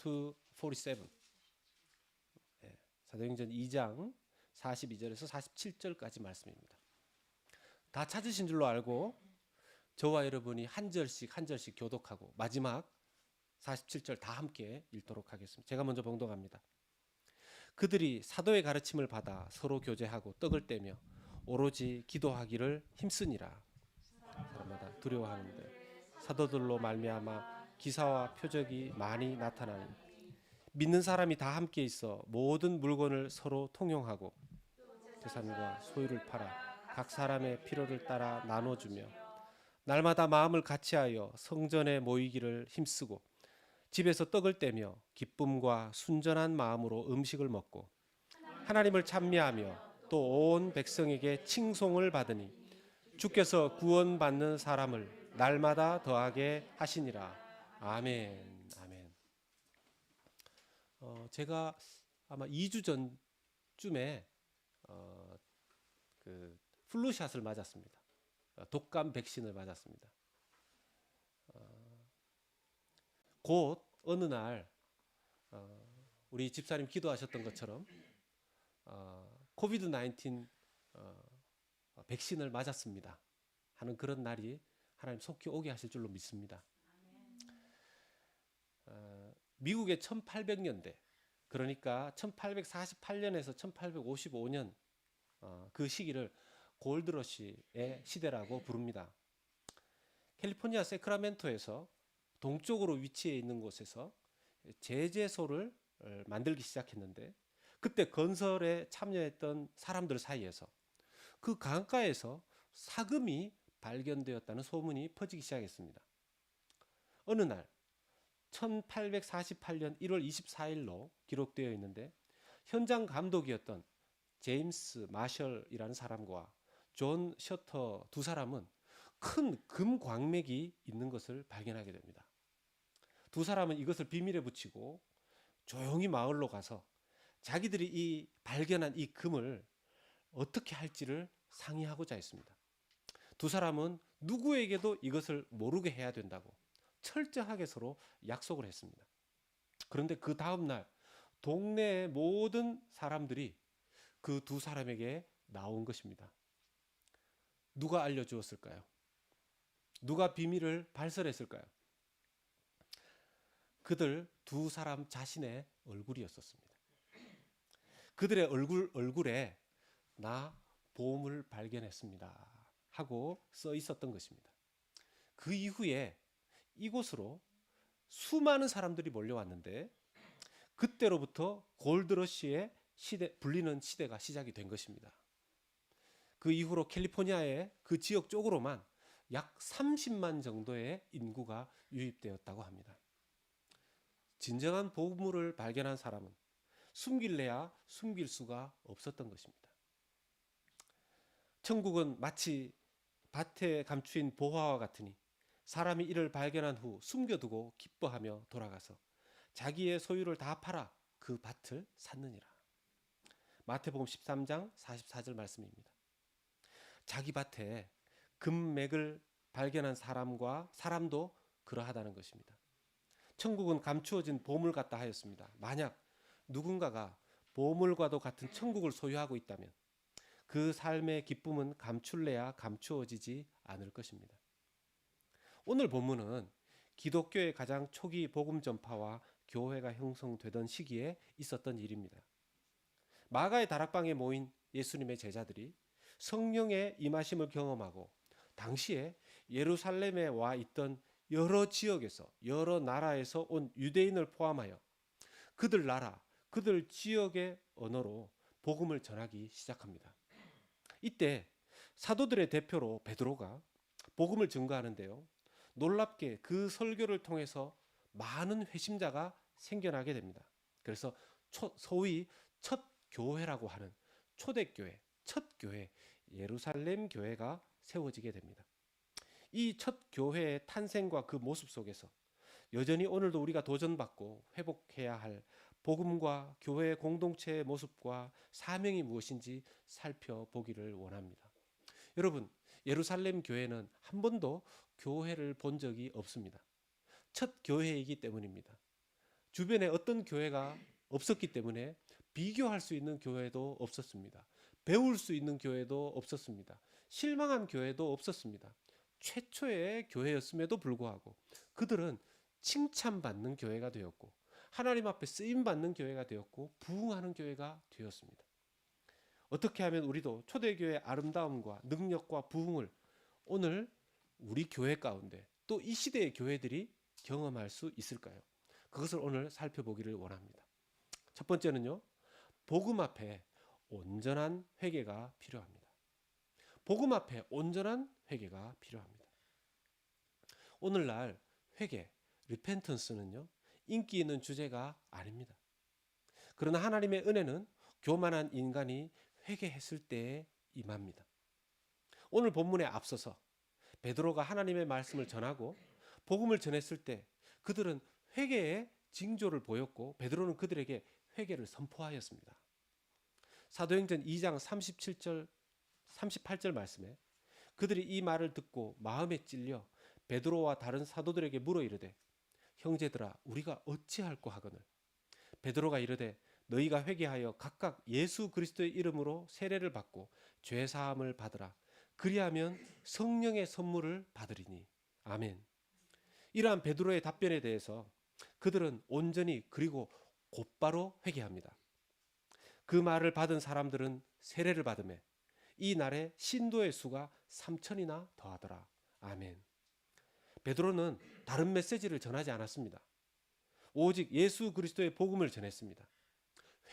47. 사도행전 2장 42절에서 47절까지 말씀입니다. 다 찾으신 줄로 알고 저와 여러분이 한 절씩 교독하고 마지막 47절 다 함께 읽도록 하겠습니다. 제가 먼저 봉독합니다. 그들이 사도의 가르침을 받아 서로 교제하고 떡을 떼며 오로지 기도하기를 힘쓰니라. 사람마다 두려워하는데 사도들로 말미암아 기사와 표적이 많이 나타나니 믿는 사람이 다 함께 있어 모든 물건을 서로 통용하고 재산과 소유를 팔아 각 사람의 필요를 따라 나눠주며 날마다 마음을 같이하여 성전에 모이기를 힘쓰고 집에서 떡을 떼며 기쁨과 순전한 마음으로 음식을 먹고 하나님을 찬미하며 또 온 백성에게 칭송을 받으니 주께서 구원받는 사람을 날마다 더하게 하시니라. 아멘. 아멘. 제가 아마 2주 전쯤에 그 플루샷을 맞았습니다. 독감 백신을 맞았습니다. 곧 어느 날 우리 집사님 기도하셨던 것처럼 코비드 19 백신을 맞았습니다 하는 그런 날이 하나님 속히 오게 하실 줄로 믿습니다. 미국의 1800년대, 그러니까 1848년에서 1855년 그 시기를 골드러시의 시대라고 부릅니다. 캘리포니아 세크라멘토에서 동쪽으로 위치해 있는 곳에서 제재소를 만들기 시작했는데, 그때 건설에 참여했던 사람들 사이에서 그 강가에서 사금이 발견되었다는 소문이 퍼지기 시작했습니다. 어느 날 1848년 1월 24일로 기록되어 있는데, 현장 감독이었던 제임스 마셜이라는 사람과 존 셔터 두 사람은 큰 금 광맥이 있는 것을 발견하게 됩니다. 두 사람은 이것을 비밀에 붙이고 조용히 마을로 가서 자기들이 이 발견한 이 금을 어떻게 할지를 상의하고자 했습니다. 두 사람은 누구에게도 이것을 모르게 해야 된다고 철저하게 서로 약속을 했습니다. 그런데 그 다음 날 동네의 모든 사람들이 그 두 사람에게 나온 것입니다. 누가 알려주었을까요? 누가 비밀을 발설했을까요? 그들 두 사람 자신의 얼굴이었었습니다. 그들의 얼굴에 나 보물 발견했습니다 하고 써 있었던 것입니다. 그 이후에 이곳으로 수많은 사람들이 몰려왔는데, 그때로부터 골드러시의 시대, 불리는 시대가 시작이 된 것입니다. 그 이후로 캘리포니아의 그 지역 쪽으로만 약 30만 정도의 인구가 유입되었다고 합니다. 진정한 보물을 발견한 사람은 숨길래야 숨길 수가 없었던 것입니다. 천국은 마치 밭에 감추인 보화와 같으니 사람이 이를 발견한 후 숨겨두고 기뻐하며 돌아가서 자기의 소유를 다 팔아 그 밭을 샀느니라. 마태복음 13장 44절 말씀입니다. 자기 밭에 금맥을 발견한 사람도 그러하다는 것입니다. 천국은 감추어진 보물 같다 하였습니다. 만약 누군가가 보물과도 같은 천국을 소유하고 있다면 그 삶의 기쁨은 감출래야 감추어지지 않을 것입니다. 오늘 본문은 기독교의 가장 초기 복음 전파와 교회가 형성되던 시기에 있었던 일입니다. 마가의 다락방에 모인 예수님의 제자들이 성령의 임하심을 경험하고 당시에 예루살렘에 와 있던 여러 지역에서, 여러 나라에서 온 유대인을 포함하여 그들 나라, 그들 지역의 언어로 복음을 전하기 시작합니다. 이때 사도들의 대표로 베드로가 복음을 증거하는데요, 놀랍게 그 설교를 통해서 많은 회심자가 생겨나게 됩니다. 그래서 소위 첫 교회라고 하는 초대교회, 첫 교회, 예루살렘 교회가 세워지게 됩니다. 이 첫 교회의 탄생과 그 모습 속에서 여전히 오늘도 우리가 도전받고 회복해야 할 복음과 교회 공동체의 모습과 사명이 무엇인지 살펴보기를 원합니다. 여러분, 예루살렘 교회는 한 번도 교회를 본 적이 없습니다. 첫 교회이기 때문입니다. 주변에 어떤 교회가 없었기 때문에 비교할 수 있는 교회도 없었습니다. 배울 수 있는 교회도 없었습니다. 실망한 교회도 없었습니다. 최초의 교회였음에도 불구하고 그들은 칭찬받는 교회가 되었고 하나님 앞에 쓰임받는 교회가 되었고 부흥하는 교회가 되었습니다. 어떻게 하면 우리도 초대교회의 아름다움과 능력과 부흥을 오늘 우리 교회 가운데 또 이 시대의 교회들이 경험할 수 있을까요? 그것을 오늘 살펴보기를 원합니다. 첫 번째는요, 복음 앞에 온전한 회개가 필요합니다. 복음 앞에 온전한 회개가 필요합니다. 오늘날 회개, 리펜턴스는요, 인기 있는 주제가 아닙니다. 그러나 하나님의 은혜는 교만한 인간이 회개했을 때에 임합니다. 오늘 본문에 앞서서 베드로가 하나님의 말씀을 전하고 복음을 전했을 때 그들은 회개의 징조를 보였고 베드로는 그들에게 회개를 선포하였습니다. 사도행전 2장 38절 말씀에 그들이 이 말을 듣고 마음에 찔려 베드로와 다른 사도들에게 물어 이르되 형제들아 우리가 어찌할꼬 하거늘 베드로가 이르되 너희가 회개하여 각각 예수 그리스도의 이름으로 세례를 받고 죄 사함을 받으라 그리하면 성령의 선물을 받으리니 아멘. 이러한 베드로의 답변에 대해서 그들은 온전히 그리고 곧바로 회개합니다. 그 말을 받은 사람들은 세례를 받으며 이 날에 신도의 수가 3,000이나 더하더라. 아멘. 베드로는 다른 메시지를 전하지 않았습니다. 오직 예수 그리스도의 복음을 전했습니다.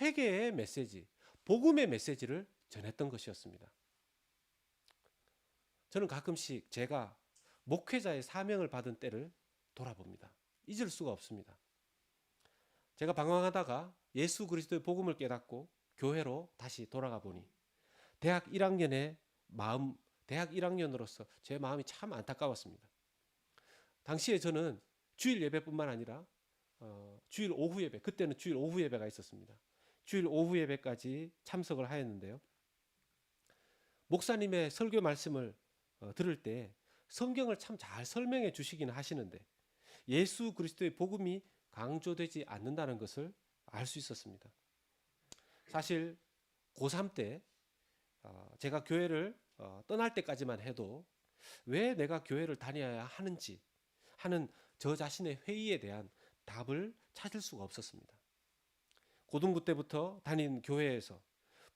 회개의 메시지, 복음의 메시지를 전했던 것이었습니다. 저는 가끔씩 제가 목회자의 사명을 받은 때를 돌아봅니다. 잊을 수가 없습니다. 제가 방황하다가 예수 그리스도의 복음을 깨닫고 교회로 다시 돌아가 보니 대학 1학년으로서 제 마음이 참 안타까웠습니다. 당시에 저는 주일 예배뿐만 아니라 주일 오후 예배, 그때는 주일 오후 예배가 있었습니다. 주일 오후 예배까지 참석을 하였는데요. 목사님의 설교 말씀을 들을 때 성경을 참 잘 설명해 주시기는 하시는데 예수 그리스도의 복음이 강조되지 않는다는 것을 알 수 있었습니다. 사실 고3 때 제가 교회를 떠날 때까지만 해도 왜 내가 교회를 다녀야 하는지 하는 저 자신의 회의에 대한 답을 찾을 수가 없었습니다. 고등부 때부터 다닌 교회에서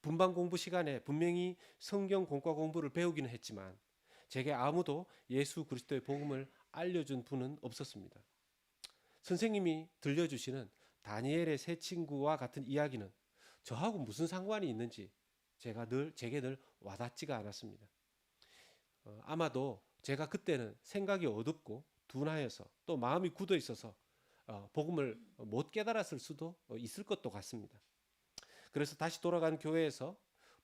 분반 공부 시간에 분명히 성경 공과 공부를 배우기는 했지만 제게 아무도 예수 그리스도의 복음을 알려준 분은 없었습니다. 선생님이 들려주시는 다니엘의 세 친구와 같은 이야기는 저하고 무슨 상관이 있는지 제게 늘 와닿지가 않았습니다. 아마도 제가 그때는 생각이 어둡고 둔하여서 또 마음이 굳어 있어서 복음을 못 깨달았을 수도 있을 것도 같습니다. 그래서 다시 돌아간 교회에서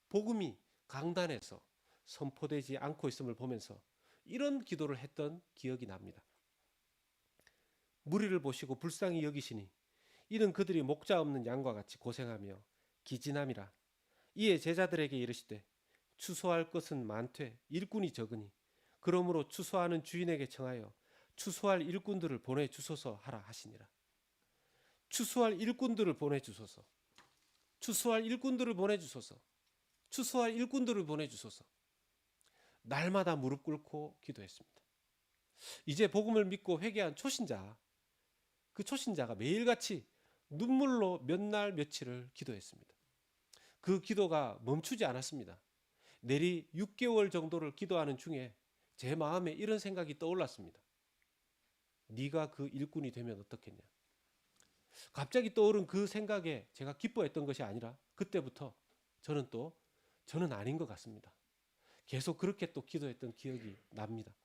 복음이 강단에서 선포되지 않고 있음을 보면서 이런 기도를 했던 기억이 납니다. 무리를 보시고 불쌍히 여기시니 이는 그들이 목자 없는 양과 같이 고생하며 기진함이라. 이에 제자들에게 이르시되 추수할 것은 많되 일꾼이 적으니 그러므로 추수하는 주인에게 청하여 추수할 일꾼들을 보내주소서 하라 하시니라. 추수할 일꾼들을 보내주소서. 추수할 일꾼들을 보내주소서. 추수할 일꾼들을 보내주소서. 날마다 무릎 꿇고 기도했습니다. 이제 복음을 믿고 회개한 초신자, 그 초신자가 매일같이 눈물로 몇 날 며칠을 기도했습니다. 그 기도가 멈추지 않았습니다. 내리 6개월 정도를 기도하는 중에 제 마음에 이런 생각이 떠올랐습니다. 네가 그 일꾼이 되면 어떻겠냐. 갑자기 떠오른 그 생각에 제가 기뻐했던 것이 아니라 그때부터 저는 아닌 것 같습니다. 계속 그렇게 또 기도했던 기억이 납니다.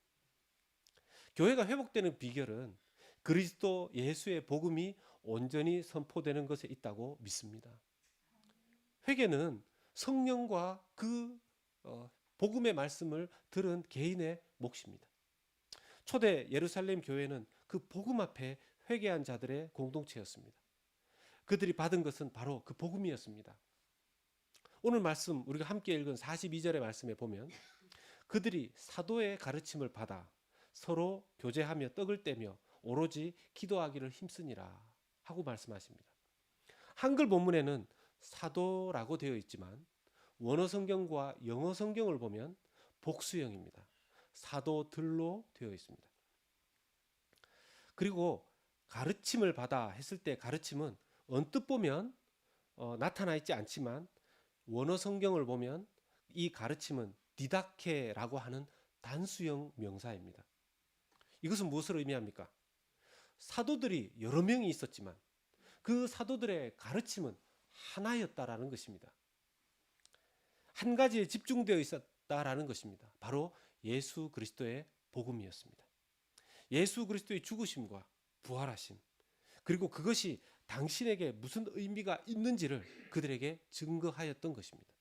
교회가 회복되는 비결은 그리스도 예수의 복음이 온전히 선포되는 것에 있다고 믿습니다. 회개는 성령과 그 복음의 말씀을 들은 개인의 몫입니다. 초대 예루살렘 교회는 그 복음 앞에 회개한 자들의 공동체였습니다. 그들이 받은 것은 바로 그 복음이었습니다. 오늘 말씀 우리가 함께 읽은 42절의 말씀에 보면 그들이 사도의 가르침을 받아 서로 교제하며 떡을 떼며 오로지 기도하기를 힘쓰니라 하고 말씀하십니다. 한글 본문에는 사도라고 되어 있지만 원어 성경과 영어 성경을 보면 복수형입니다. 사도들로 되어 있습니다. 그리고 가르침을 받아 했을 때 가르침은 언뜻 보면 나타나 있지 않지만 원어 성경을 보면 이 가르침은 디다케라고 하는 단수형 명사입니다. 이것은 무엇을 의미합니까? 사도들이 여러 명이 있었지만 그 사도들의 가르침은 하나였다라는 것입니다. 한 가지에 집중되어 있었다라는 것입니다. 바로 예수 그리스도의 복음이었습니다. 예수 그리스도의 죽으심과 부활하심, 그리고 그것이 당신에게 무슨 의미가 있는지를 그들에게 증거하였던 것입니다.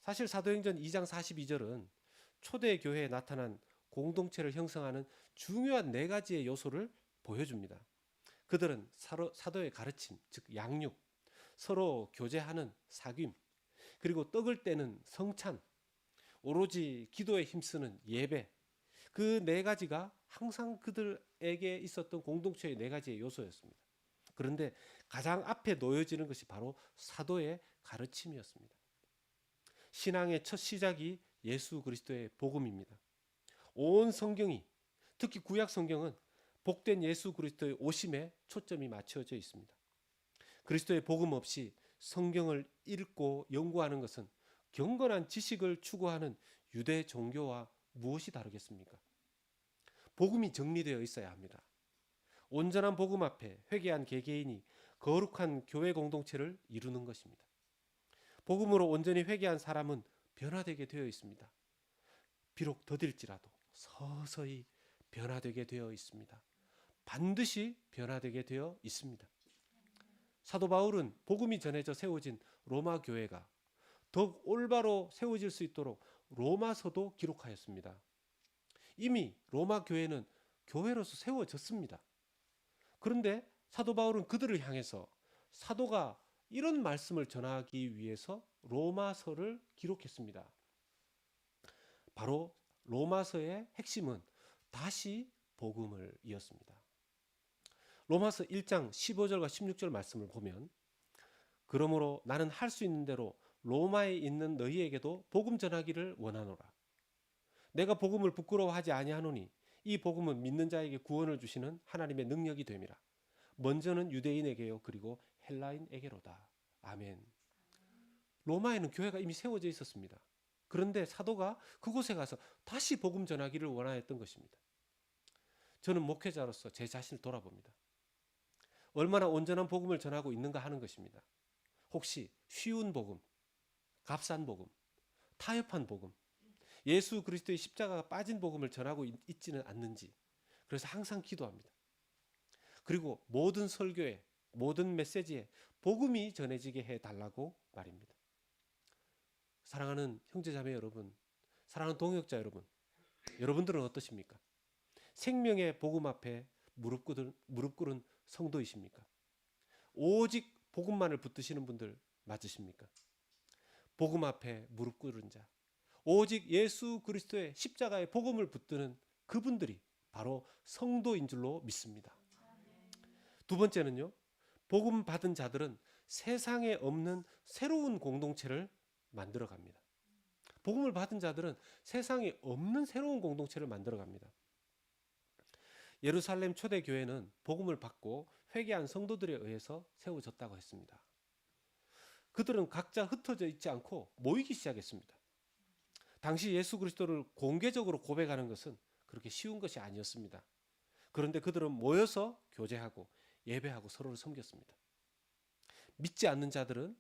사실 사도행전 2장 42절은 초대교회에 나타난 공동체를 형성하는 중요한 네 가지의 요소를 보여줍니다. 그들은 사도의 가르침, 즉 양육, 서로 교제하는 사귐, 그리고 떡을 떼는 성찬, 오로지 기도에 힘쓰는 예배, 그 네 가지가 항상 그들에게 있었던 공동체의 네 가지의 요소였습니다. 그런데 가장 앞에 놓여지는 것이 바로 사도의 가르침이었습니다. 신앙의 첫 시작이 예수 그리스도의 복음입니다. 온 성경이, 특히 구약 성경은 복된 예수 그리스도의 오심에 초점이 맞춰져 있습니다. 그리스도의 복음 없이 성경을 읽고 연구하는 것은 경건한 지식을 추구하는 유대 종교와 무엇이 다르겠습니까? 복음이 정리되어 있어야 합니다. 온전한 복음 앞에 회개한 개개인이 거룩한 교회 공동체를 이루는 것입니다. 복음으로 온전히 회개한 사람은 변화되게 되어 있습니다. 비록 더딜지라도 서서히 변화되게 되어 있습니다. 반드시 변화되게 되어 있습니다. 사도 바울은 복음이 전해져 세워진 로마 교회가 더욱 올바로 세워질 수 있도록 로마서도 기록하였습니다. 이미 로마 교회는 교회로서 세워졌습니다. 그런데 사도 바울은 그들을 향해서 사도가 이런 말씀을 전하기 위해서 로마서를 기록했습니다. 바로 로마서의 핵심은 다시 복음을 이었습니다. 로마서 1장 15절과 16절 말씀을 보면, 그러므로 나는 할 수 있는 대로 로마에 있는 너희에게도 복음 전하기를 원하노라. 내가 복음을 부끄러워하지 아니하노니 이 복음은 믿는 자에게 구원을 주시는 하나님의 능력이 됨이라. 먼저는 유대인에게요, 그리고 헬라인에게로다. 아멘. 로마에는 교회가 이미 세워져 있었습니다. 그런데 사도가 그곳에 가서 다시 복음 전하기를 원하였던 것입니다. 저는 목회자로서 제 자신을 돌아봅니다. 얼마나 온전한 복음을 전하고 있는가 하는 것입니다. 혹시 쉬운 복음, 값싼 복음, 타협한 복음, 예수 그리스도의 십자가가 빠진 복음을 전하고 있지는 않는지, 그래서 항상 기도합니다. 그리고 모든 설교에, 모든 메시지에 복음이 전해지게 해달라고 말입니다. 사랑하는 형제자매 여러분, 사랑하는 동역자 여러분, 여러분들은 어떠십니까? 생명의 복음 앞에 무릎 꿇은 성도이십니까? 오직 복음만을 붙드시는 분들 맞으십니까? 복음 앞에 무릎 꿇은 자, 오직 예수 그리스도의 십자가의 복음을 붙드는 그분들이 바로 성도인 줄로 믿습니다. 두 번째는요, 복음 받은 자들은 세상에 없는 새로운 공동체를 만들어 갑니다. 복음을 받은 자들은 세상에 없는 새로운 공동체를 만들어 갑니다. 예루살렘 초대교회는 복음을 받고 회개한 성도들에 의해서 세워졌다고 했습니다. 그들은 각자 흩어져 있지 않고 모이기 시작했습니다. 당시 예수 그리스도를 공개적으로 고백하는 것은 그렇게 쉬운 것이 아니었습니다. 그런데 그들은 모여서 교제하고 예배하고 서로를 섬겼습니다. 믿지 않는 자들은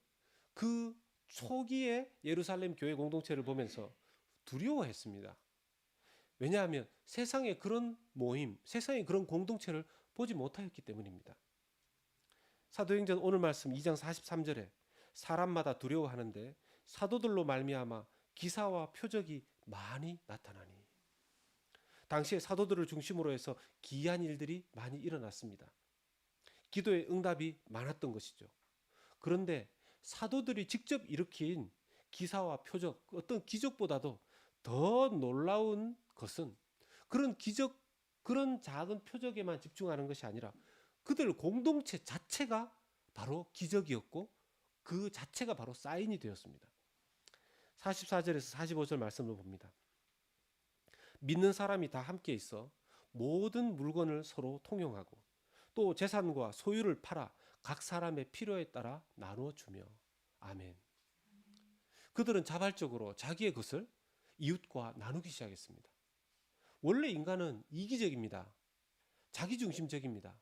그 초기의 예루살렘 교회 공동체를 보면서 두려워했습니다. 왜냐하면 세상에 그런 모임, 세상에 그런 공동체를 보지 못하였기 때문입니다. 사도행전 오늘 말씀 2장 43절에 사람마다 두려워하는데 사도들로 말미암아 기사와 표적이 많이 나타나니. 당시에 사도들을 중심으로 해서 기이한 일들이 많이 일어났습니다. 기도의 응답이 많았던 것이죠. 그런데 사도들이 직접 일으킨 기사와 표적, 어떤 기적보다도 더 놀라운 것은 그런 기적, 그런 작은 표적에만 집중하는 것이 아니라 그들 공동체 자체가 바로 기적이었고 그 자체가 바로 사인이 되었습니다. 44절에서 45절 말씀을 봅니다. 믿는 사람이 다 함께 있어 모든 물건을 서로 통용하고 또 재산과 소유를 팔아 각 사람의 필요에 따라 나누어 주며. 아멘. 그들은 자발적으로 자기의 것을 이웃과 나누기 시작했습니다. 원래 인간은 이기적입니다. 자기중심적입니다.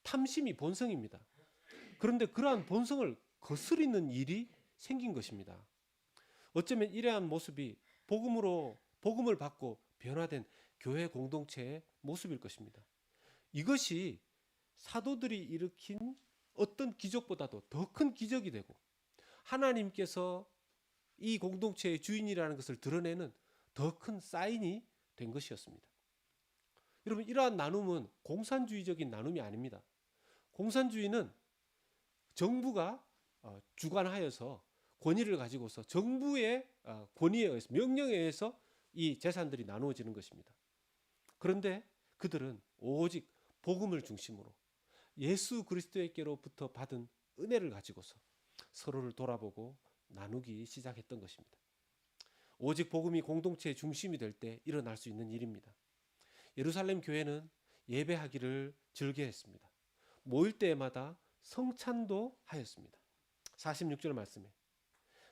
탐심이 본성입니다. 그런데 그러한 본성을 거스리는 일이 생긴 것입니다. 어쩌면 이러한 모습이 복음을 받고 변화된 교회 공동체의 모습일 것입니다. 이것이 사도들이 일으킨 어떤 기적보다도 더 큰 기적이 되고 하나님께서 이 공동체의 주인이라는 것을 드러내는 더 큰 사인이 된 것이었습니다. 여러분, 이러한 나눔은 공산주의적인 나눔이 아닙니다. 공산주의는 정부가 주관하여서 권위를 가지고서 정부의 권위에 의해서 명령에 의해서 이 재산들이 나누어지는 것입니다. 그런데 그들은 오직 복음을 중심으로 예수 그리스도에게로부터 받은 은혜를 가지고서 서로를 돌아보고 나누기 시작했던 것입니다. 오직 복음이 공동체의 중심이 될 때 일어날 수 있는 일입니다. 예루살렘 교회는 예배하기를 즐겨했습니다. 모일 때마다 성찬도 하였습니다. 46절 말씀에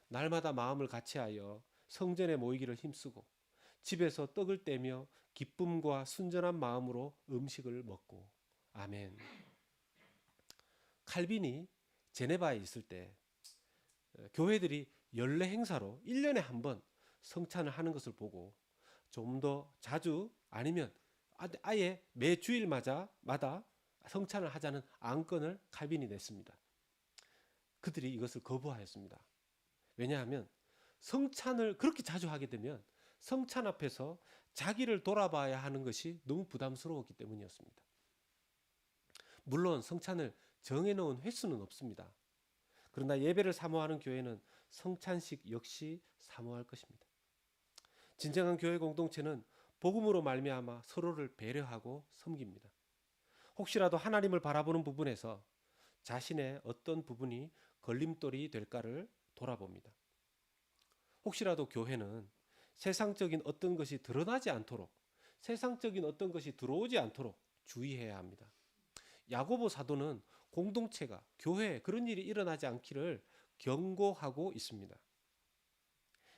날마다 마음을 같이하여 성전에 모이기를 힘쓰고 집에서 떡을 떼며 기쁨과 순전한 마음으로 음식을 먹고. 아멘. 칼빈이 제네바에 있을 때 교회들이 연례 행사로 1년에 한 번 성찬을 하는 것을 보고 좀 더 자주 아니면 아예 매 주일마다 성찬을 하자는 안건을 칼빈이 냈습니다. 그들이 이것을 거부하였습니다. 왜냐하면 성찬을 그렇게 자주 하게 되면 성찬 앞에서 자기를 돌아봐야 하는 것이 너무 부담스러웠기 때문이었습니다. 물론 성찬을 정해놓은 횟수는 없습니다. 그러나 예배를 사모하는 교회는 성찬식 역시 사모할 것입니다. 진정한 교회 공동체는 복음으로 말미암아 서로를 배려하고 섬깁니다. 혹시라도 하나님을 바라보는 부분에서 자신의 어떤 부분이 걸림돌이 될까를 돌아봅니다. 혹시라도 교회는 세상적인 어떤 것이 드러나지 않도록, 세상적인 어떤 것이 들어오지 않도록 주의해야 합니다. 야고보 사도는 공동체가, 교회에 그런 일이 일어나지 않기를 경고하고 있습니다.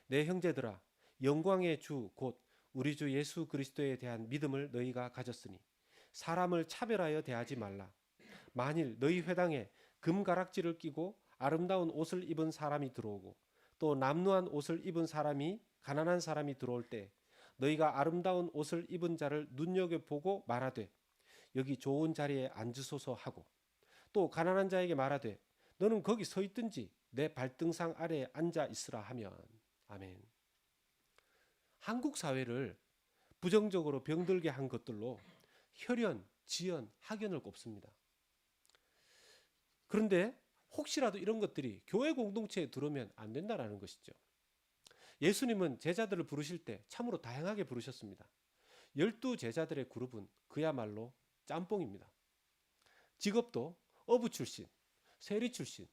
내 형제들아, 영광의 주 곧 우리 주 예수 그리스도에 대한 믿음을 너희가 가졌으니 사람을 차별하여 대하지 말라. 만일 너희 회당에 금가락지를 끼고 아름다운 옷을 입은 사람이 들어오고 또 남루한 옷을 입은 사람이 가난한 사람이 들어올 때 너희가 아름다운 옷을 입은 자를 눈여겨보고 말하되 여기 좋은 자리에 앉으소서 하고 또 가난한 자에게 말하되 너는 거기 서 있든지 내 발등상 아래에 앉아 있으라 하면. 아멘. 한국 사회를 부정적으로 병들게 한 것들로 혈연, 지연, 학연을 꼽습니다. 그런데 혹시라도 이런 것들이 교회 공동체에 들어오면 안 된다는 것이죠. 예수님은 제자들을 부르실 때 참으로 다양하게 부르셨습니다. 12제자들의 그룹은 그야말로 짬뽕입니다. 직업도 어부 출신, 세리 출신,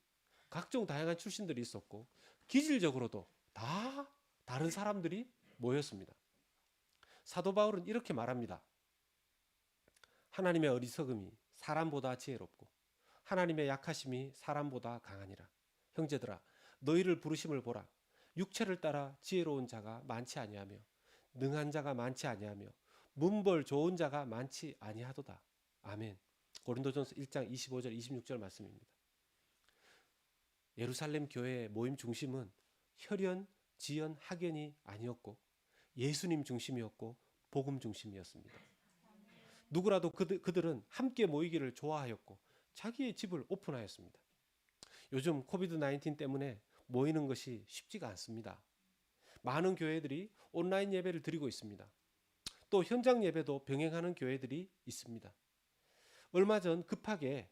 각종 다양한 출신들이 있었고 기질적으로도 다 다른 사람들이 모였습니다. 사도 바울은 이렇게 말합니다. 하나님의 어리석음이 사람보다 지혜롭고 하나님의 약하심이 사람보다 강하니라. 형제들아, 너희를 부르심을 보라. 육체를 따라 지혜로운 자가 많지 아니하며 능한 자가 많지 아니하며 문벌 좋은 자가 많지 아니하도다. 아멘. 고린도전서 1장 25절 26절 말씀입니다. 예루살렘 교회의 모임 중심은 혈연, 지연, 학연이 아니었고 예수님 중심이었고 복음 중심이었습니다. 누구라도 그들은 함께 모이기를 좋아하였고 자기의 집을 오픈하였습니다. 요즘 코비드-19 때문에 모이는 것이 쉽지가 않습니다. 많은 교회들이 온라인 예배를 드리고 있습니다. 또 현장 예배도 병행하는 교회들이 있습니다. 얼마 전 급하게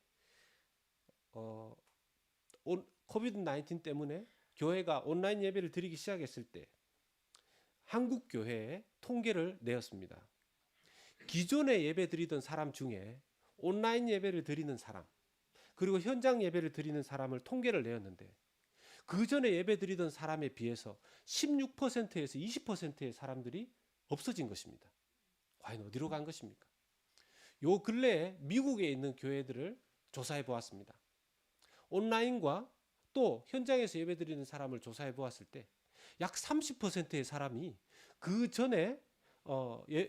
코비드-19 때문에 교회가 온라인 예배를 드리기 시작했을 때 한국 교회에 통계를 내었습니다. 기존에 예배 드리던 사람 중에 온라인 예배를 드리는 사람, 그리고 현장 예배를 드리는 사람을 통계를 내었는데 그 전에 예배 드리던 사람에 비해서 16%에서 20%의 사람들이 없어진 것입니다. 과연 어디로 간 것입니까? 요 근래에 미국에 있는 교회들을 조사해 보았습니다. 온라인과 또 현장에서 예배 드리는 사람을 조사해 보았을 때 약 30%의 사람이 그 전에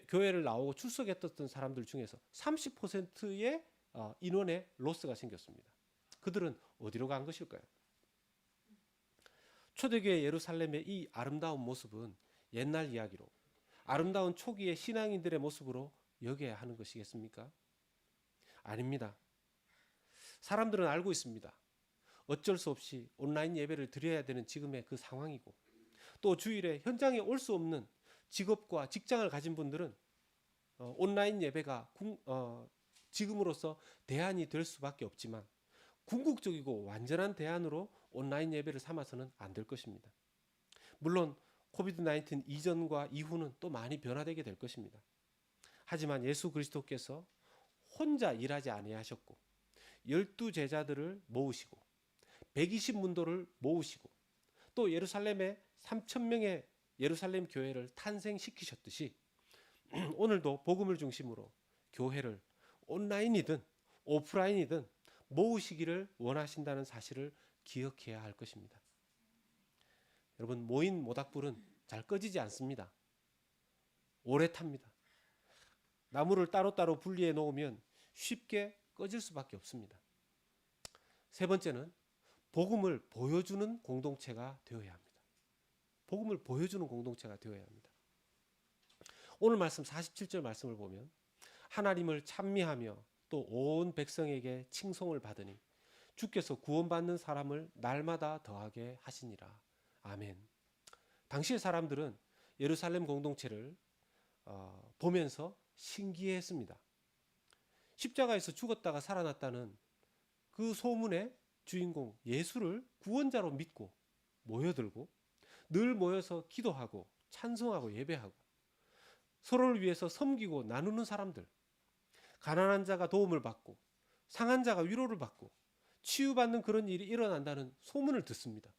교회를 나오고 출석했던 사람들 중에서 30%의 인원의 로스가 생겼습니다. 그들은 어디로 간 것일까요? 초대교회 예루살렘의 이 아름다운 모습은 옛날 이야기로 아름다운 초기의 신앙인들의 모습으로 여겨야 하는 것이겠습니까? 아닙니다. 사람들은 알고 있습니다. 어쩔 수 없이 온라인 예배를 드려야 되는 지금의 그 상황이고 또 주일에 현장에 올 수 없는 직업과 직장을 가진 분들은 온라인 예배가 지금으로서 대안이 될 수밖에 없지만 궁극적이고 완전한 대안으로 온라인 예배를 삼아서는 안 될 것입니다. 물론 코비드-19 이전과 이후는 또 많이 변화되게 될 것입니다. 하지만 예수 그리스도께서 혼자 일하지 아니하셨고 12제자들을 모으시고 120문도를 모으시고 또 예루살렘에 3,000명의 예루살렘 교회를 탄생시키셨듯이 오늘도 복음을 중심으로 교회를 온라인이든 오프라인이든 모으시기를 원하신다는 사실을 기억해야 할 것입니다. 여러분, 모인 모닥불은 잘 꺼지지 않습니다. 오래 탑니다. 나무를 따로따로 분리해 놓으면 쉽게 꺼질 수밖에 없습니다. 세 번째는 복음을 보여주는 공동체가 되어야 합니다. 복음을 보여주는 공동체가 되어야 합니다. 오늘 말씀 47절 말씀을 보면 하나님을 찬미하며 또 온 백성에게 칭송을 받으니 주께서 구원받는 사람을 날마다 더하게 하시니라. 아멘. 당시의 사람들은 예루살렘 공동체를 보면서 신기해했습니다. 십자가에서 죽었다가 살아났다는 그 소문의 주인공 예수를 구원자로 믿고 모여들고 늘 모여서 기도하고 찬송하고 예배하고 서로를 위해서 섬기고 나누는 사람들, 가난한 자가 도움을 받고 상한 자가 위로를 받고 치유받는 그런 일이 일어난다는 소문을 듣습니다.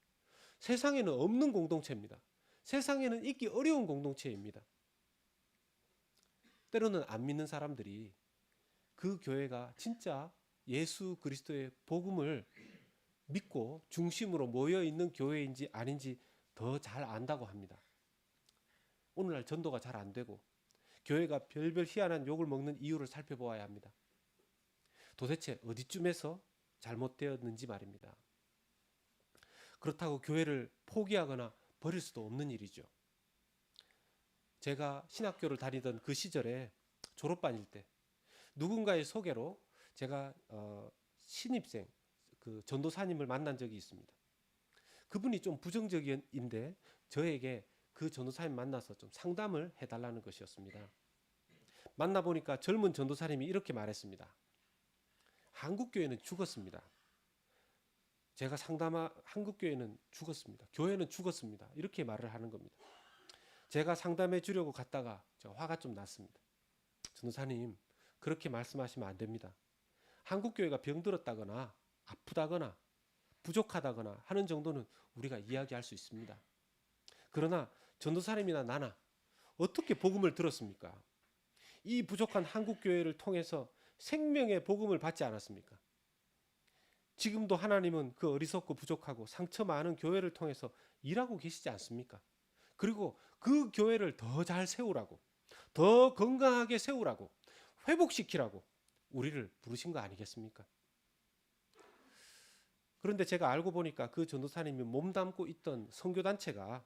세상에는 없는 공동체입니다. 세상에는 있기 어려운 공동체입니다. 때로는 안 믿는 사람들이 그 교회가 진짜 예수 그리스도의 복음을 믿고 중심으로 모여 있는 교회인지 아닌지 더 잘 안다고 합니다. 오늘날 전도가 잘 안 되고 교회가 별별 희한한 욕을 먹는 이유를 살펴보아야 합니다. 도대체 어디쯤에서 잘못되었는지 말입니다. 그렇다고 교회를 포기하거나 버릴 수도 없는 일이죠. 제가 신학교를 다니던 그 시절에 졸업반일 때 누군가의 소개로 제가 신입생 그 전도사님을 만난 적이 있습니다. 그분이 좀 부정적인데 저에게 그 전도사님 만나서 좀 상담을 해달라는 것이었습니다. 만나보니까 젊은 전도사님이 이렇게 말했습니다. 한국교회는 죽었습니다. 제가 상담한 한국교회는 죽었습니다. 교회는 죽었습니다. 이렇게 말을 하는 겁니다. 제가 상담해 주려고 갔다가 화가 좀 났습니다. 전도사님, 그렇게 말씀하시면 안 됩니다. 한국교회가 병들었다거나 아프다거나 부족하다거나 하는 정도는 우리가 이야기할 수 있습니다. 그러나 전도사님이나 나나 어떻게 복음을 들었습니까? 이 부족한 한국교회를 통해서 생명의 복음을 받지 않았습니까? 지금도 하나님은 그 어리석고 부족하고 상처 많은 교회를 통해서 일하고 계시지 않습니까? 그리고 그 교회를 더 잘 세우라고, 더 건강하게 세우라고, 회복시키라고 우리를 부르신 거 아니겠습니까? 그런데 제가 알고 보니까 그 전도사님이 몸담고 있던 선교단체가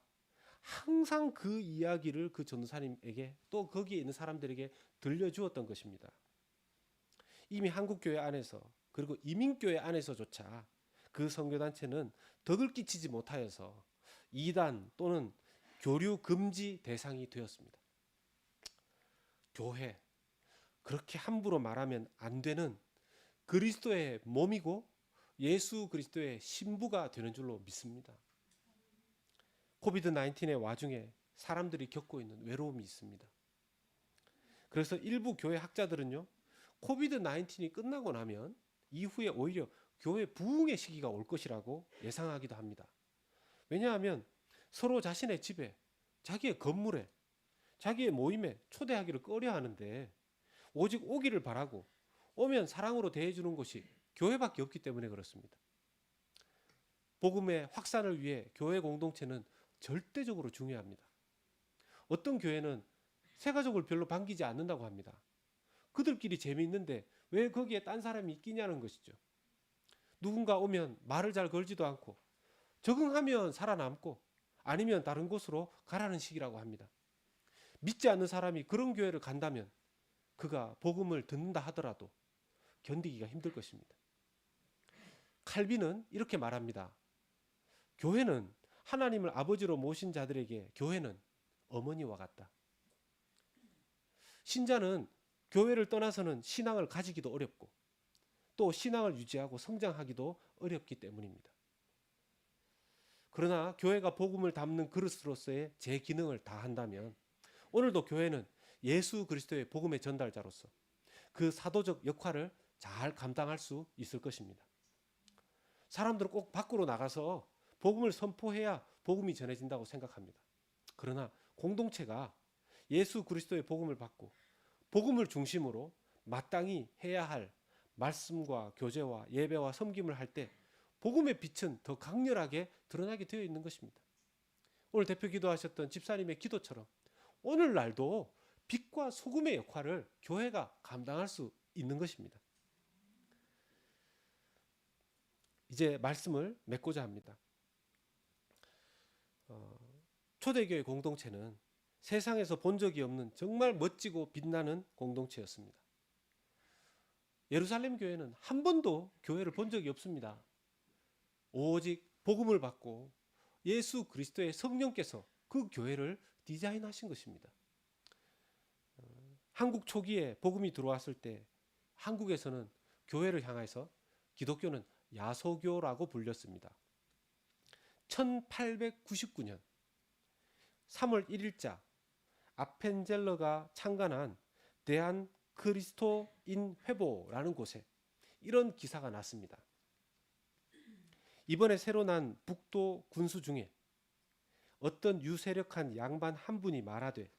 항상 그 이야기를 그 전도사님에게 또 거기에 있는 사람들에게 들려주었던 것입니다. 이미 한국교회 안에서 그리고 이민교회 안에서조차 그 선교단체는 덕을 끼치지 못하여서 이단 또는 교류 금지 대상이 되었습니다. 교회, 그렇게 함부로 말하면 안 되는 그리스도의 몸이고 예수 그리스도의 신부가 되는 줄로 믿습니다. 코비드-19의 와중에 사람들이 겪고 있는 외로움이 있습니다. 그래서 일부 교회 학자들은요, 코비드 19이 끝나고 나면 이후에 오히려 교회 부흥의 시기가 올 것이라고 예상하기도 합니다. 왜냐하면 서로 자신의 집에, 자기의 건물에, 자기의 모임에 초대하기를 꺼려 하는데 오직 오기를 바라고 오면 사랑으로 대해주는 곳이 교회밖에 없기 때문에 그렇습니다. 복음의 확산을 위해 교회 공동체는 절대적으로 중요합니다. 어떤 교회는 새 가족을 별로 반기지 않는다고 합니다. 그들끼리 재미있는데 왜 거기에 딴 사람이 끼냐는 것이죠. 누군가 오면 말을 잘 걸지도 않고 적응하면 살아남고 아니면 다른 곳으로 가라는 식이라고 합니다. 믿지 않는 사람이 그런 교회를 간다면 그가 복음을 듣는다 하더라도 견디기가 힘들 것입니다. 칼빈은 이렇게 말합니다. 교회는 하나님을 아버지로 모신 자들에게 교회는 어머니와 같다. 신자는 교회를 떠나서는 신앙을 가지기도 어렵고 또 신앙을 유지하고 성장하기도 어렵기 때문입니다. 그러나 교회가 복음을 담는 그릇으로서의 제 기능을 다한다면 오늘도 교회는 예수 그리스도의 복음의 전달자로서 그 사도적 역할을 잘 감당할 수 있을 것입니다. 사람들은 꼭 밖으로 나가서 복음을 선포해야 복음이 전해진다고 생각합니다. 그러나 공동체가 예수 그리스도의 복음을 받고 복음을 중심으로 마땅히 해야 할 말씀과 교제와 예배와 섬김을 할 때 복음의 빛은 더 강렬하게 드러나게 되어 있는 것입니다. 오늘 대표 기도하셨던 집사님의 기도처럼 오늘날도 빛과 소금의 역할을 교회가 감당할 수 있는 것입니다. 이제 말씀을 맺고자 합니다. 초대교회 공동체는 세상에서 본 적이 없는 정말 멋지고 빛나는 공동체였습니다. 예루살렘 교회는 한 번도 교회를 본 적이 없습니다. 오직 복음을 받고 예수 그리스도의 성령께서 그 교회를 디자인하신 것입니다. 한국 초기에 복음이 들어왔을 때 한국에서는 교회를 향해서 기독교는 야소교라고 불렸습니다. 1899년 3월 1일자 아펜젤러가 창간한 대한 그리스도인 회보라는 곳에 이런 기사가 났습니다. 이번에 새로 난 북도 군수 중에 어떤 유세력한 양반 한 분이 말하되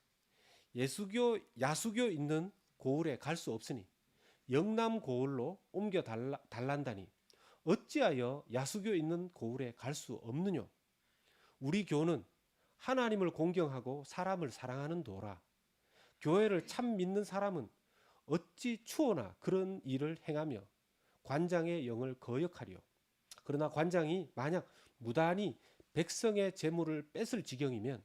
야수교 있는 고을에 갈 수 없으니 영남 고을로 옮겨 달란다니 어찌하여 야수교 있는 고을에 갈 수 없느뇨? 우리 교는 하나님을 공경하고 사람을 사랑하는 도라. 교회를 참 믿는 사람은 어찌 추호나 그런 일을 행하며 관장의 영을 거역하리요. 그러나 관장이 만약 무단히 백성의 재물을 뺏을 지경이면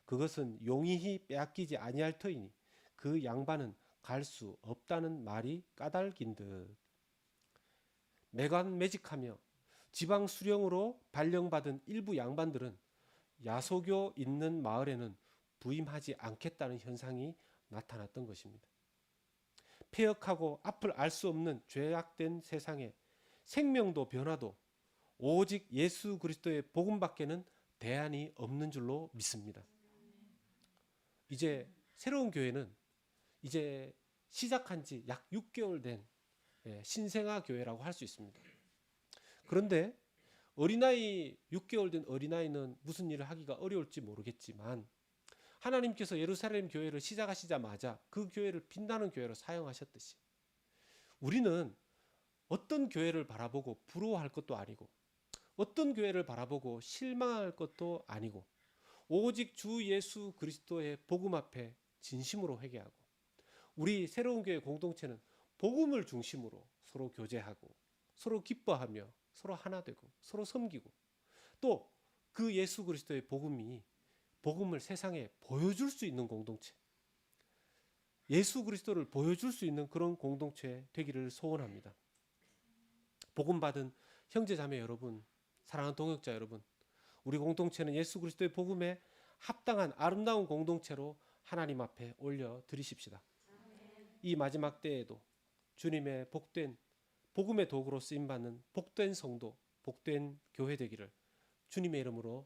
그것은 용의히 빼앗기지 아니할 터이니 그 양반은 갈 수 없다는 말이 까닭인 듯. 매관매직하며 지방 수령으로 발령받은 일부 양반들은 야소교 있는 마을에는 부임하지 않겠다는 현상이 나타났던 것입니다. 폐역하고 앞을 알 수 없는 죄악된 세상에 생명도 변화도 오직 예수 그리스도의 복음밖에는 대안이 없는 줄로 믿습니다. 이제 새로운 교회는 이제 시작한 지 약 6개월 된 신생아 교회라고 할 수 있습니다. 그런데 어린아이 6개월 된 어린아이는 무슨 일을 하기가 어려울지 모르겠지만 하나님께서 예루살렘 교회를 시작하시자마자 그 교회를 빛나는 교회로 사용하셨듯이 우리는 어떤 교회를 바라보고 부러워할 것도 아니고 어떤 교회를 바라보고 실망할 것도 아니고 오직 주 예수 그리스도의 복음 앞에 진심으로 회개하고 우리 새로운 교회 공동체는 복음을 중심으로 서로 교제하고 서로 기뻐하며 서로 하나 되고 서로 섬기고 또 그 예수 그리스도의 복음을 세상에 보여줄 수 있는 공동체, 예수 그리스도를 보여줄 수 있는 그런 공동체 되기를 소원합니다. 복음 받은 형제 자매 여러분, 사랑하는 동역자 여러분, 우리 공동체는 예수 그리스도의 복음에 합당한 아름다운 공동체로 하나님 앞에 올려 드리십시다. 이 마지막 때에도 주님의 복된 복음의 도구로 쓰임받는 복된 성도, 복된 교회 되기를 주님의 이름으로